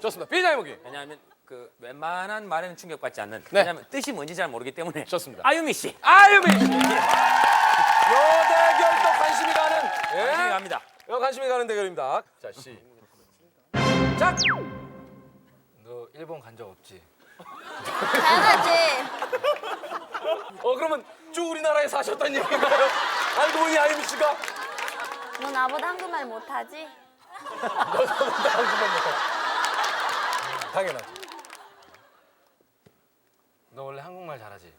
좋습니다. 비장의 무기. 왜냐하면 그 웬만한 말에는 충격받지 않는. 네. 왜냐하면 뜻이 뭔지 잘 모르기 때문에. 좋습니다. 아유미 씨. 아유미 씨. 요 대결 또 관심이 가는. 관심이 갑니다. 요 관심이 가는 대결입니다. 자, 시작. 너 일본 간 적 없지? 당연하지. 그러면 쭉 우리나라에 사셨던 얘기인가요? 알고 보니 아유미 씨가 너 나보다 한국말 못하지? 당연하지. 너 원래 한국말 잘하지?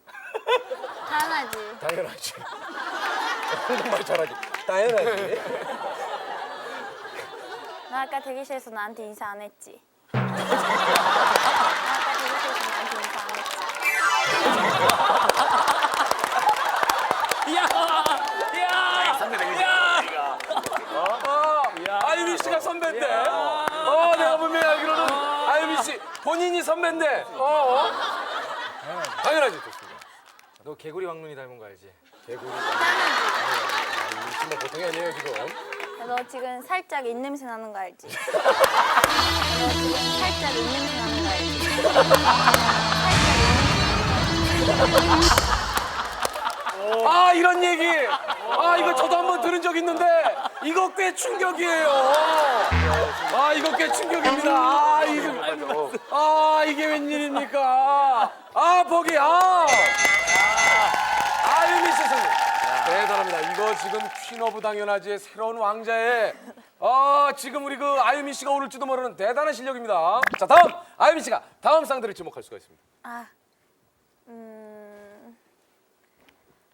당연하지. 당연하지. 한국말 잘하지. 당연하지. 너 아까 대기실에서 나한테 인사 안 했지? 너 아까 대기실에서 나한테 인사 안 했지? 아유미 씨가 선배인데. 내가 분명히 알기로는 아유미 씨 본인이 선배인데. 당연하지. 좋습니다. 너 개구리 왕눈이 닮은 거 알지? 개구리. 당연하지. 아유미 씨뭐 보통이 아니에요 지금. 너 지금 살짝 입냄새 나는 거 알지? 너 지금 살짝 입냄새 나는 거 알지? 이런 얘기. 이거 저도 한번 들은 적 있는데 이거 꽤 충격이에요. 이거 꽤 충격입니다. 이게 웬일입니까? 보기. 아유미 씨 승리. 대단합니다. 이거 지금 퀸 오브 당연하지의 새로운 왕자에 지금 우리 그 아유미 씨가 오를지도 모르는 대단한 실력입니다. 자, 다음 아유미 씨가 다음 상대를 지목할 수가 있습니다.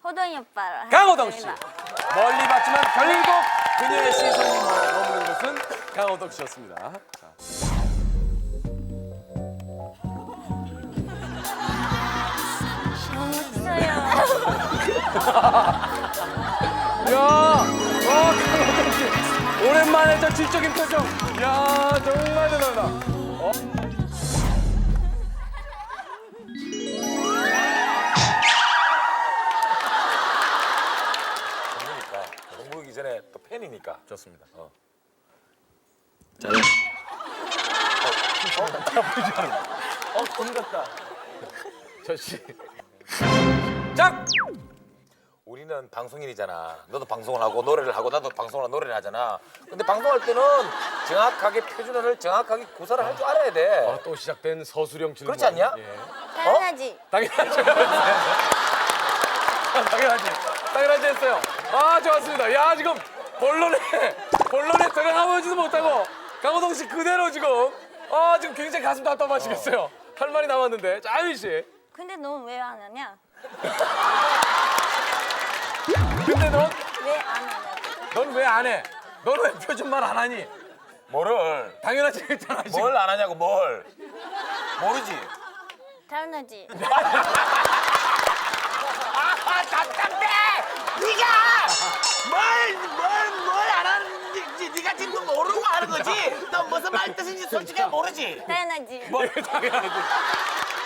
호동이 오빠로 강호동 씨. 하겠습니다. 멀리 봤지만 결국 그녀의 시선이 머무는 곳은 강호동 씨였습니다. 자. 너무 싫어요. 강호동 씨. 오랜만에 저 질적인 표정. 정말 대단하다. 공부하기 전에 또 팬이니까. 좋습니다. 잘해. 돈 같다. 저 씨. 짝! 우리는 방송인이잖아. 너도 방송을 하고 노래를 하고 나도 방송을 하고 노래를 하잖아. 근데 방송할 때는 정확하게 표준어를 정확하게 구사를 할 줄 알아야 돼. 또 시작된 서술형 질문. 그렇지 않냐? 예. 당연하지. 당연하죠. 당연하지 했어요. 좋았습니다. 지금 본론에 들어가보지도 못하고 강호동 씨 그대로 지금 지금 굉장히 가슴 답답하시겠어요. 할 말이 남았는데. 자, 아유미 씨. 근데 넌 왜 안 하냐? 근데 넌 왜 안 하냐고. 왜 안 해? 넌 왜 표준말 안 하니? 뭐를? 당연하지 했잖아 지금. 뭘 안 하냐고 뭘? 모르지? 당연하지. 답답해! 네가 뭘 안 하는지 네가 지금 모르고 하는 거지? 너 무슨 말 뜻인지 솔직히 모르지? 당연하지. 당연하지.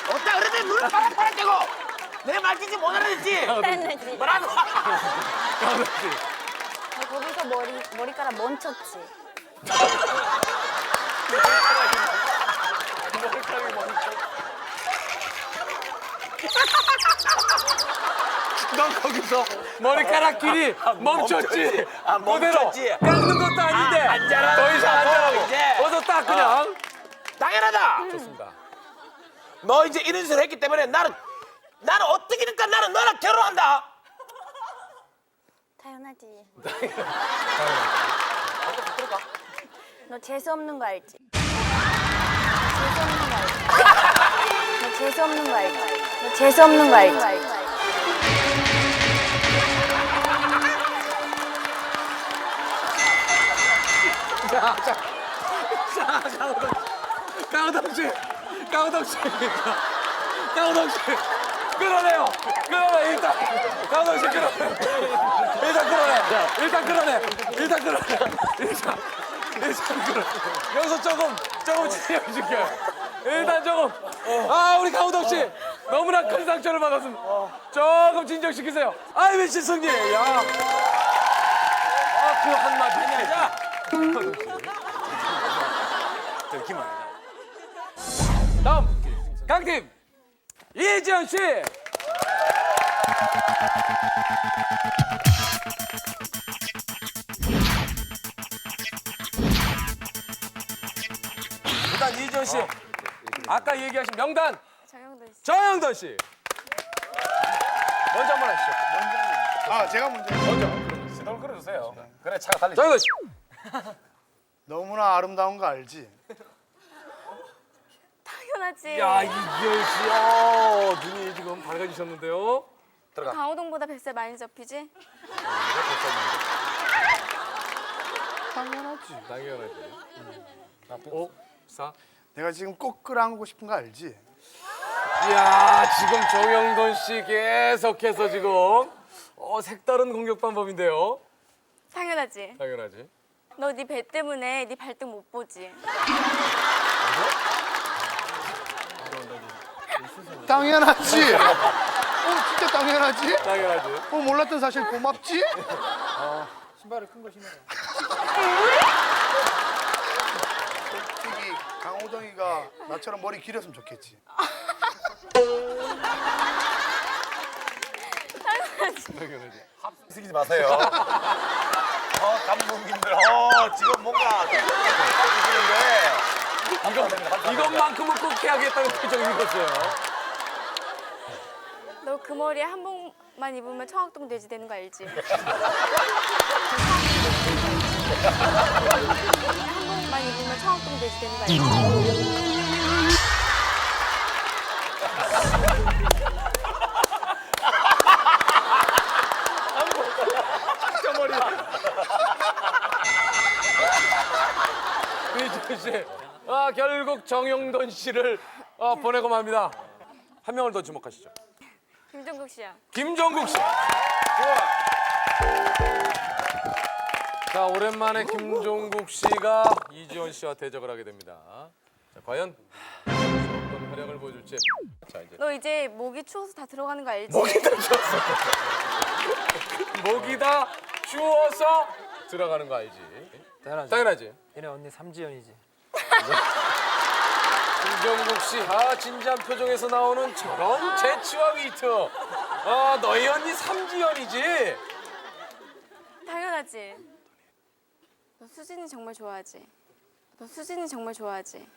없다 그러면 눈을 파란파란대고 내 말 듣지 못 알아듣지? 당연하지. 뭐라고? 강호동 너 거기서 머리카락 멈췄지. 넌 거기서 머리카락 길이 멈췄지. 멈췄지. 그대로 깎는 것도 아닌데. 안 자라고. 더 이상 안 자라고. 이제. 어서 딱 그냥. 당연하다. 좋습니다. 너 이제 이런 짓을 했기 때문에 나는 어떻게든가 나는 너랑 결혼한다. 당연하지. 너 재수 없는 거 알지? 너 재수 없는 거 알지? 너 재수 없는 거 알지? 강호동 씨. 끌어내요. 일단. 강호동 씨 끌어내. 일단 끌어내. 여기서 조금 진정시켜요. 일단 조금. 우리 강호동 씨 너무나 큰 상처를 받았습니다. 조금 진정시키세요. 아이고 씨 승리. 야. 그 한마디. 들키면 안 돼. 다음 강팀 이지연 씨. 일단 이지연 씨. 아까 얘기하신 명단 정영돈 씨. 정영돈 씨. 먼저 한번 하시죠. 아, 제가 문제. 먼저 시동을 끌어주세요. 그래 차가 달리지. 정영돈 씨. 너무나 아름다운 거 알지? 당연하지. 야 이지연 씨. 눈이 지금 밝아지셨는데요. 강호동보다 뱃살 많이 접히지? 당연하지. 당연하지. 5, 4. 내가 지금 꼭 끌어안고 싶은 거 알지? 이야 지금 정영돈 씨 계속해서 지금 색다른 공격 방법인데요. 당연하지. 당연하지. 너 네 배 때문에 네 발등 못 보지? 당연하지. 진짜 당연하지? 당연하지. 몰랐던 사실 고맙지? 신발을 큰 거 신어라. 솔직히 강호동이가 나처럼 머리 길었으면 좋겠지. 당연하지. 쓰기지 마세요. 감독님들, 지금 뭔가 해주시는데 이것만큼은 꼭 해야겠다는 표정이 있었어요. 너 그 머리에 한복만 입으면 청학동 돼지 되는 거 알지? 한복만 입으면 청학동 돼지 되는 거 알지? 이지연 씨. 결국 정영돈 씨를 보내고 맙니다. 한 명을 더 주목하시죠. 김종국 씨야. 김종국 씨. 자, 오랜만에 김종국 씨가 이지연 씨와 대적을 하게 됩니다. 자, 과연 어떤 활약을 보여줄지. 자, 이제 너 이제 목이 추워서 다 들어가는 거 알지? 목이 다 추웠어. 목이 다 추워서 들어가는 거 알지? 당연하지. 당연하지. 얘네 언니 삼지연이지. 김종국 씨, 진지한 표정에서 나오는 저런 재치와 위트. 너희 언니 삼지연이지. 당연하지. 너 수진이 정말 좋아하지? 너 수진이 정말 좋아하지?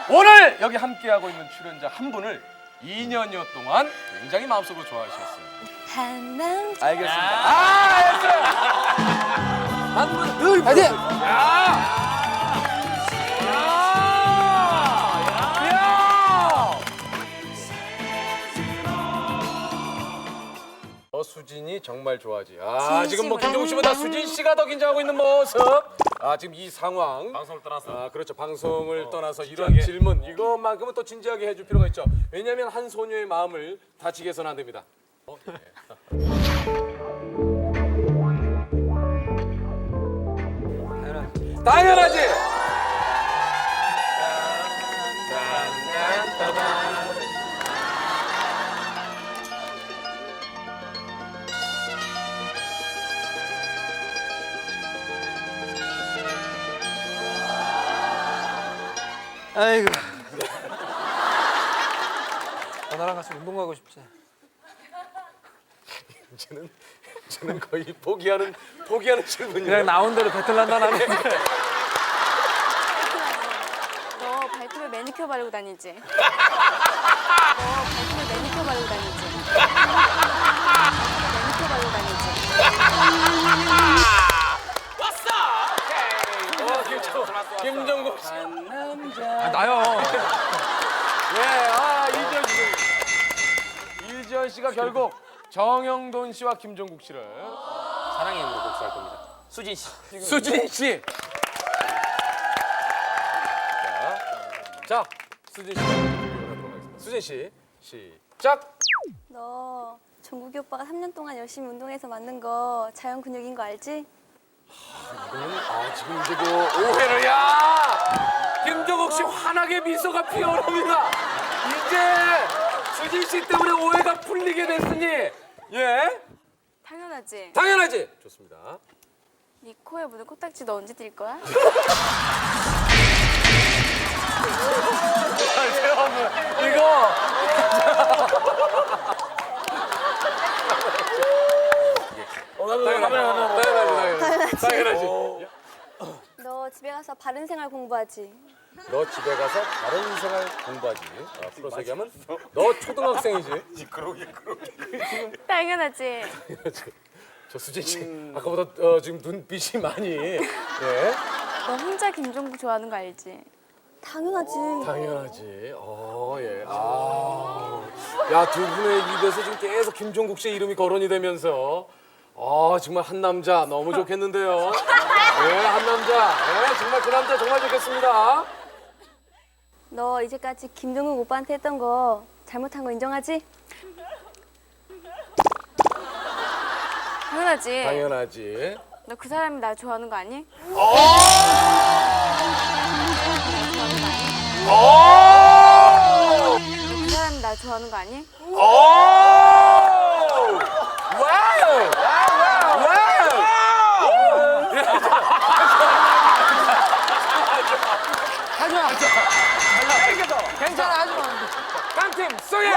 오늘 여기 함께하고 있는 출연자 한 분을 2년여 동안 굉장히 마음속으로 좋아하셨어요. 한 남자. 알겠습니다. 알겠어요. 한 분, 파이팅! 야! 수진이 정말 좋아하지. 지금 뭐 김종국 씨보다 수진 씨가 더 긴장하고 있는 모습. 지금 이 상황. 방송을 떠나서 그렇죠. 방송을 떠나서 이런 질문 이것만큼은 또 진지하게 해줄 필요가 있죠. 왜냐하면 한 소녀의 마음을 다치게 해서는 안 됩니다. 당연하지. 아이고. 나랑 같이 운동 가고 싶지. 저는 거의 포기하는 질문이에요. 그냥 나온 대로 배틀난다 나는. 너 발톱에 매니큐어 바르고 다니지? 너 발톱에 매니큐어 바르고 다니지? 매니큐어 바르고 다니지? 김종국 씨. 나요. 이지연 씨가 결국 정영돈 씨와 김종국 씨를 사랑의 힘으로 복수할 겁니다. 수진 씨. 수진 씨. 자, 수진 씨. 수진 씨, 시작. 너 종국이 오빠가 3년 동안 열심히 운동해서 만든 거 자연 근육인 거 알지? 지금 이제 그 오해를 김종국 씨 환하게 미소가 피어오릅니다. 이제 수진 씨 때문에 오해가 풀리게 됐으니 당연하지. 당연하지. 좋습니다. 네 코에 묻은 코딱지 너 언제 뛸 거야? 바른 생활 공부하지. 너 집에 가서 다른 생활 공부하지. 플러스 얘기하면 너 초등학생이지. 그러게. 당연하지. 저 수진 씨 아까보다 지금 눈빛이 많이 예. 너 혼자 김종국 좋아하는 거 알지? 당연하지. 당연하지. 예. 야, 두 분의 입에서 지금 계속 김종국 씨의 이름이 거론이 되면서 정말 한 남자 너무 좋겠는데요. 예, 한 남자. 예, 정말 그 남자 정말 좋겠습니다. 너 이제까지 김종국 오빠한테 했던 거 잘못한 거 인정하지? 당연하지. 당연하지. 너 그 사람이 나 좋아하는 거 아니? 너 그 사람이 나 좋아하는 거 아니? 와우! 괜찮아 하지 마. 깡팀 쏘예!